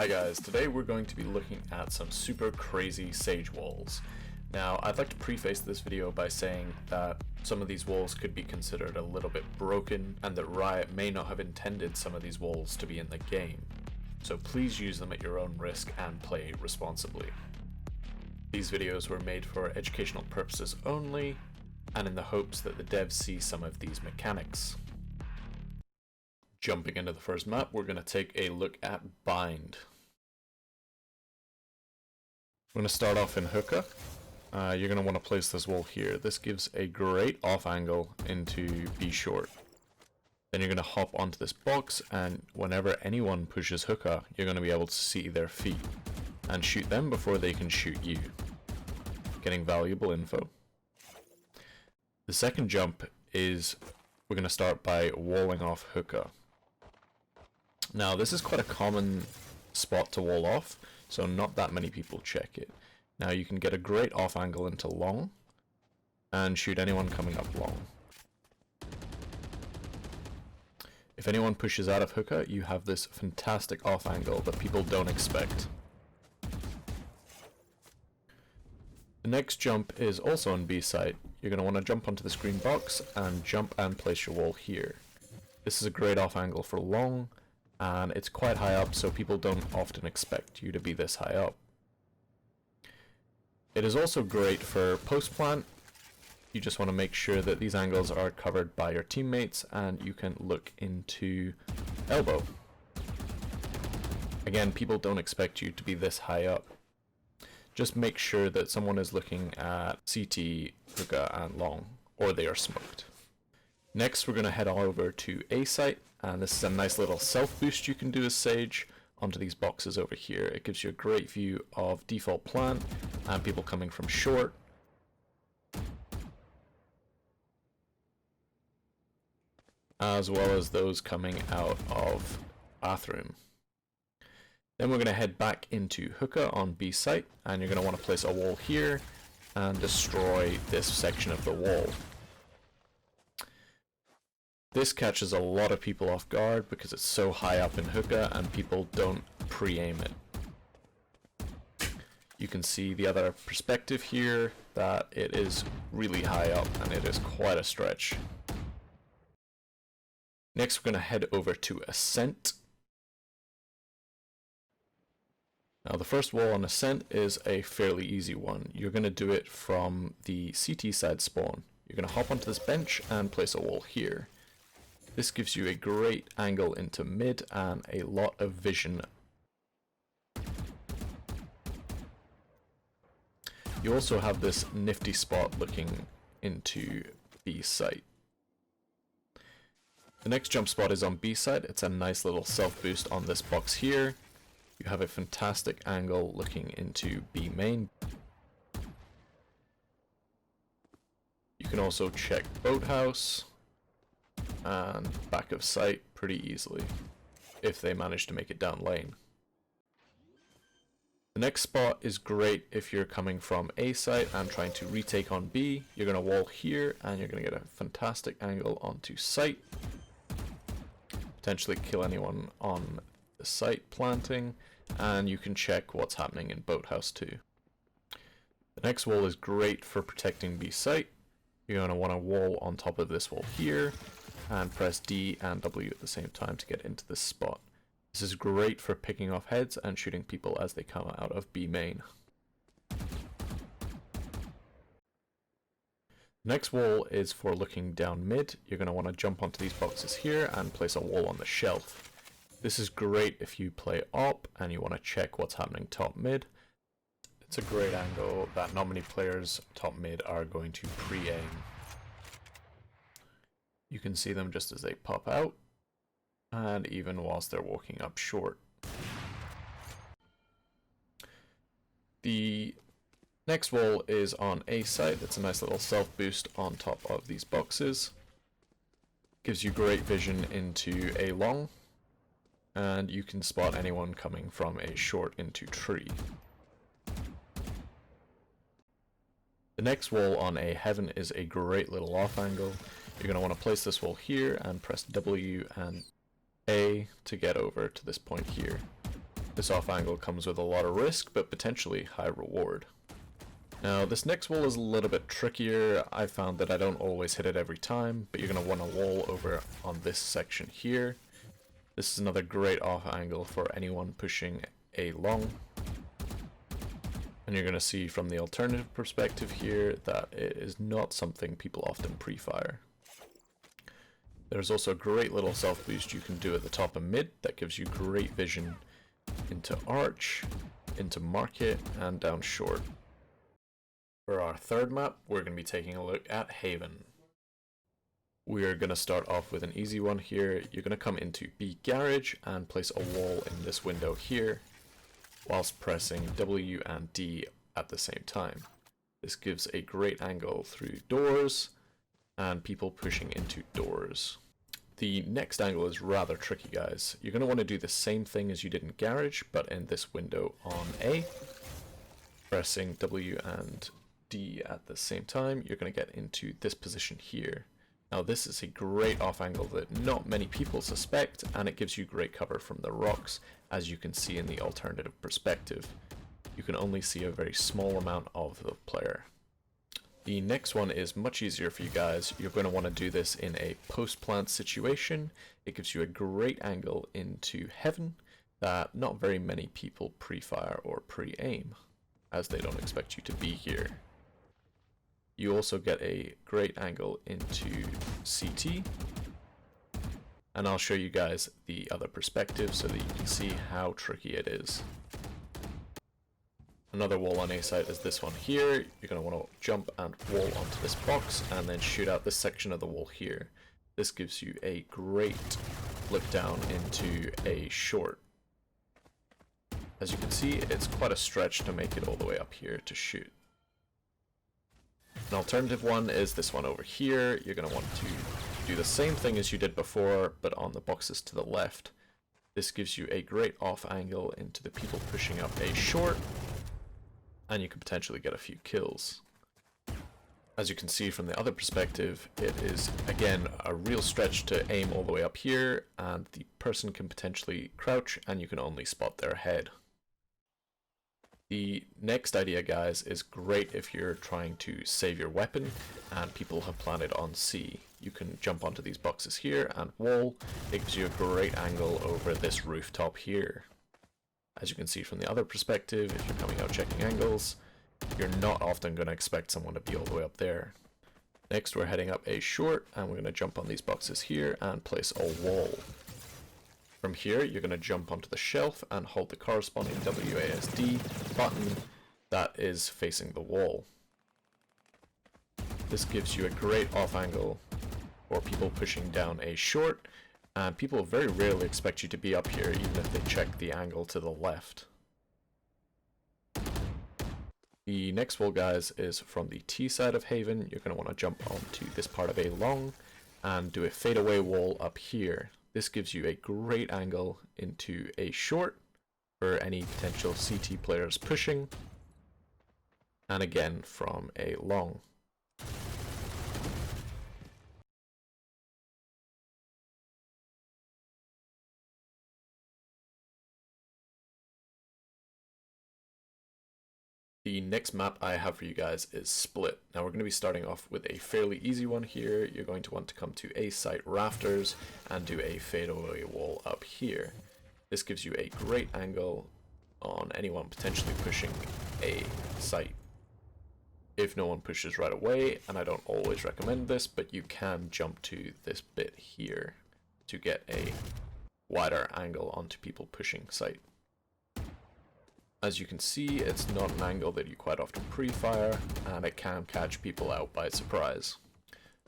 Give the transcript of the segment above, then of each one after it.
Hi guys, today we're going to be looking at some super crazy sage walls. Now, I'd like to preface this video by saying that some of these walls could be considered a little bit broken and that Riot may not have intended some of these walls to be in the game. So please use them at your own risk and play responsibly. These videos were made for educational purposes only and in the hopes that the devs see some of these mechanics. Jumping into the first map, we're going to take a look at Bind. We're going to start off in hookah. You're going to want to place this wall here. This gives a great off angle into B short. Then you're going to hop onto this box, and whenever anyone pushes hookah, you're going to be able to see their feet and shoot them before they can shoot you, getting valuable info. The second jump is we're going to start by walling off hookah. Now, this is quite a common spot to wall off, so not that many people check it. Now, you can get a great off angle into long and shoot anyone coming up long. If anyone pushes out of hookah, you have this fantastic off angle that people don't expect. The next jump is also on B site. You're going to want to jump onto this green box and jump and place your wall here. This is a great off angle for long, and it's quite high up, so people don't often expect you to be this high up. It is also great for post plant. You just want to make sure that these angles are covered by your teammates and you can look into elbow. Again, people don't expect you to be this high up. Just make sure that someone is looking at CT, hookah, and long, or they are smoked. Next, we're going to head over to A site, and this is a nice little self boost you can do as Sage onto these boxes over here. It gives you a great view of default plant and people coming from short. As well as those coming out of bathroom. Then we're going to head back into hookah on B site, and you're going to want to place a wall here and destroy this section of the wall. This catches a lot of people off guard because it's so high up in hookah and people don't pre-aim it. You can see the other perspective here, that it is really high up and it is quite a stretch. Next, we're going to head over to Ascent. Now, the first wall on Ascent is a fairly easy one. You're going to do it from the CT side spawn. You're going to hop onto this bench and place a wall here. This gives you a great angle into mid and a lot of vision. You also have this nifty spot looking into B site. The next jump spot is on B site. It's a nice little self boost on this box here. You have a fantastic angle looking into B main. You can also check boathouse and back of site pretty easily if they manage to make it down lane. The next spot is great if you're coming from A site and trying to retake on B. You're going to wall here and you're going to get a fantastic angle onto site. Potentially kill anyone on the site planting, and you can check what's happening in boathouse too. The next wall is great for protecting B site. You're going to want to wall on top of this wall here and press D and W at the same time to get into this spot. This is great for picking off heads and shooting people as they come out of B main. Next wall is for looking down mid. You're going to want to jump onto these boxes here and place a wall on the shelf. This is great if you play op and you want to check what's happening top mid. It's a great angle that not many players top mid are going to pre-aim. You can see them just as they pop out, and even whilst they're walking up short. The next wall is on A site. It's a nice little self boost on top of these boxes. Gives you great vision into A long, and you can spot anyone coming from A short into tree. The next wall on A heaven is a great little off angle. You're going to want to place this wall here and press W and A to get over to this point here. This off angle comes with a lot of risk, but potentially high reward. Now this next wall is a little bit trickier. I found that I don't always hit it every time, but you're going to want a wall over on this section here. This is another great off angle for anyone pushing a long. And you're going to see from the alternative perspective here that it is not something people often pre-fire. There's also a great little self boost you can do at the top and mid that gives you great vision into arch, into market, and down short. For our third map, we're going to be taking a look at Haven. We are going to start off with an easy one here. You're going to come into B Garage and place a wall in this window here, whilst pressing W and D at the same time. This gives a great angle through doors and people pushing into doors. The next angle is rather tricky, guys. You're going to want to do the same thing as you did in Garage, but in this window on A. Pressing W and D at the same time, you're going to get into this position here. Now this is a great off angle that not many people suspect, and it gives you great cover from the rocks, as you can see in the alternative perspective. You can only see a very small amount of the player. The next one is much easier for you guys. You're going to want to do this in a post-plant situation. It gives you a great angle into heaven that not very many people pre-fire or pre-aim, as they don't expect you to be here. You also get a great angle into CT, and I'll show you guys the other perspective so that you can see how tricky it is. Another wall on A site is this one here. You're going to want to jump and wall onto this box and then shoot out this section of the wall here. This gives you a great look down into a short. As you can see, it's quite a stretch to make it all the way up here to shoot. An alternative one is this one over here. You're going to want to do the same thing as you did before, but on the boxes to the left. This gives you a great off angle into the people pushing up a short, and you can potentially get a few kills. As you can see from the other perspective, it is again a real stretch to aim all the way up here, and the person can potentially crouch and you can only spot their head. The next idea, guys, is great if you're trying to save your weapon and people have planted on C. You can jump onto these boxes here and wall. It gives you a great angle over this rooftop here. As you can see from the other perspective, if you're coming out checking angles, you're not often going to expect someone to be all the way up there. Next, we're heading up a short, and we're going to jump on these boxes here and place a wall. From here, you're going to jump onto the shelf and hold the corresponding WASD button that is facing the wall. This gives you a great off angle for people pushing down a short, and people very rarely expect you to be up here even if they check the angle to the left. The next wall, guys, is from the T side of Haven. You're going to want to jump onto this part of A long and do a fadeaway wall up here. This gives you a great angle into a short for any potential CT players pushing, and again from a long. The next map I have for you guys is Split. Now we're going to be starting off with a fairly easy one here. You're going to want to come to A site rafters and do a fadeaway wall up here. This gives you a great angle on anyone potentially pushing A site. If no one pushes right away, and I don't always recommend this, but you can jump to this bit here to get a wider angle onto people pushing site. As you can see, it's not an angle that you quite often pre-fire, and it can catch people out by surprise.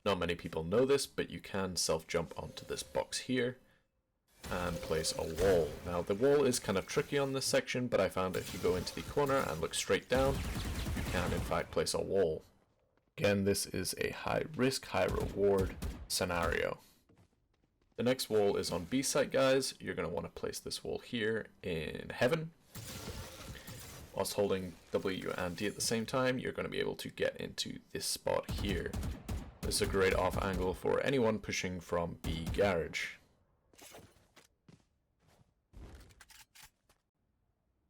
Not many people know this, but you can self-jump onto this box here and place a wall. Now the wall is kind of tricky on this section, but I found if you go into the corner and look straight down, you can in fact place a wall. Again, this is a high risk, high reward scenario. The next wall is on B site, guys. You're going to want to place this wall here in heaven. Whilst holding W and D at the same time, you're going to be able to get into this spot here. This is a great off angle for anyone pushing from B garage.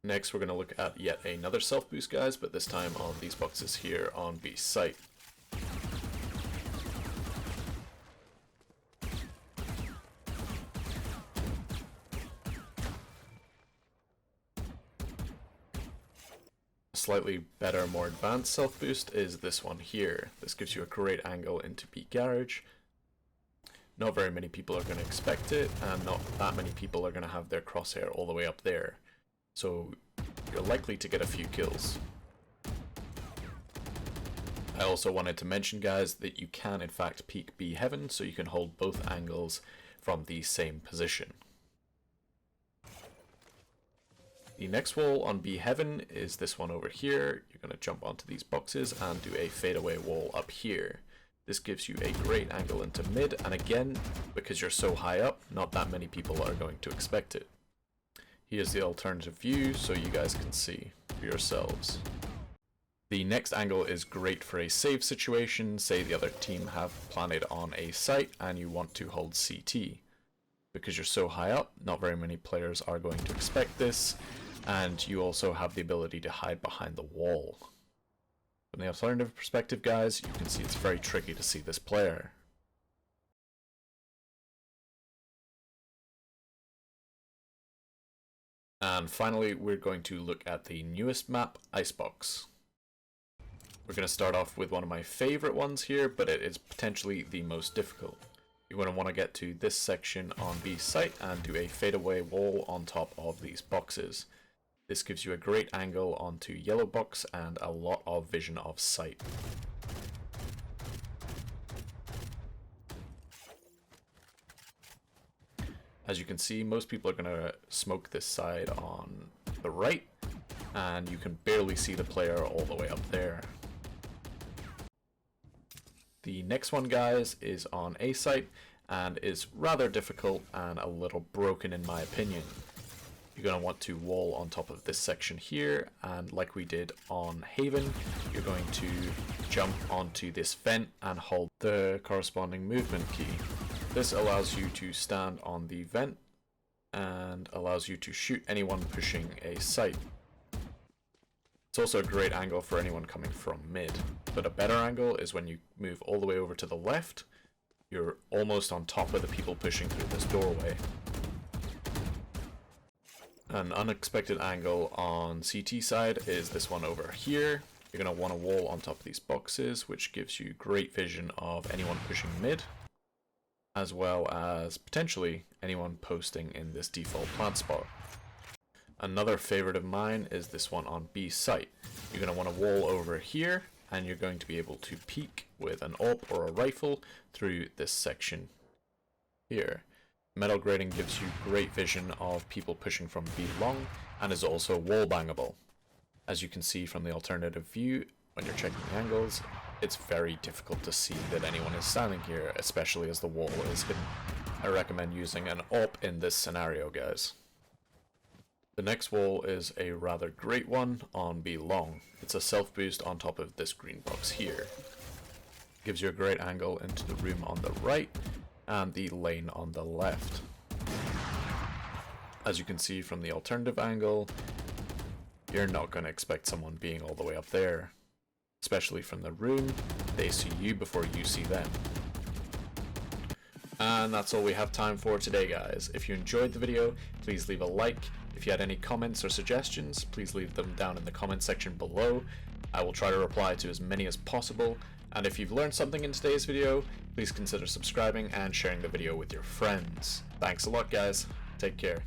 Next, we're going to look at yet another self boost, guys, but this time on these boxes here on B site. Slightly better, more advanced self boost is this one here. This gives you a great angle into B garage. Not very many people are going to expect it, and not that many people are going to have their crosshair all the way up there. So you're likely to get a few kills. I also wanted to mention, guys, that you can in fact peek B heaven, so you can hold both angles from the same position. The next wall on B heaven is this one over here. You're going to jump onto these boxes and do a fadeaway wall up here. This gives you a great angle into mid, and again, because you're so high up, not that many people are going to expect it. Here's the alternative view so you guys can see for yourselves. The next angle is great for a save situation. Say the other team have planted on a site and you want to hold CT. Because you're so high up, not very many players are going to expect this, and you also have the ability to hide behind the wall. From the alternative perspective, guys, you can see it's very tricky to see this player. And finally, we're going to look at the newest map, Icebox. We're going to start off with one of my favorite ones here, but it is potentially the most difficult. You're going to want to get to this section on B site and do a fadeaway wall on top of these boxes. This gives you a great angle onto yellow box and a lot of vision of sight. As you can see, most people are going to smoke this side on the right, and you can barely see the player all the way up there. The next one, guys, is on A site and is rather difficult and a little broken in my opinion. You're going to want to wall on top of this section here, and like we did on Haven, you're going to jump onto this vent and hold the corresponding movement key. This allows you to stand on the vent and allows you to shoot anyone pushing a site. It's also a great angle for anyone coming from mid, but a better angle is when you move all the way over to the left. You're almost on top of the people pushing through this doorway. An unexpected angle on CT side is this one over here. You're going to want to wall on top of these boxes, which gives you great vision of anyone pushing mid, as well as potentially anyone posting in this default plant spot. Another favorite of mine is this one on B site. You're going to want to wall over here, and you're going to be able to peek with an AWP or a rifle through this section here. Metal grating gives you great vision of people pushing from B long and is also wall bangable. As you can see from the alternative view, when you're checking the angles, it's very difficult to see that anyone is standing here, especially as the wall is hidden. I recommend using an AWP in this scenario, guys. The next wall is a rather great one on B long. It's a self boost on top of this green box here. Gives you a great angle into the room on the right and the lane on the left. As you can see from the alternative angle, you're not going to expect someone being all the way up there. Especially from the room, they see you before you see them. And that's all we have time for today, guys. If you enjoyed the video, please leave a like. If you had any comments or suggestions, please leave them down in the comment section below. I will try to reply to as many as possible. And if you've learned something in today's video, please consider subscribing and sharing the video with your friends. Thanks a lot, guys. Take care.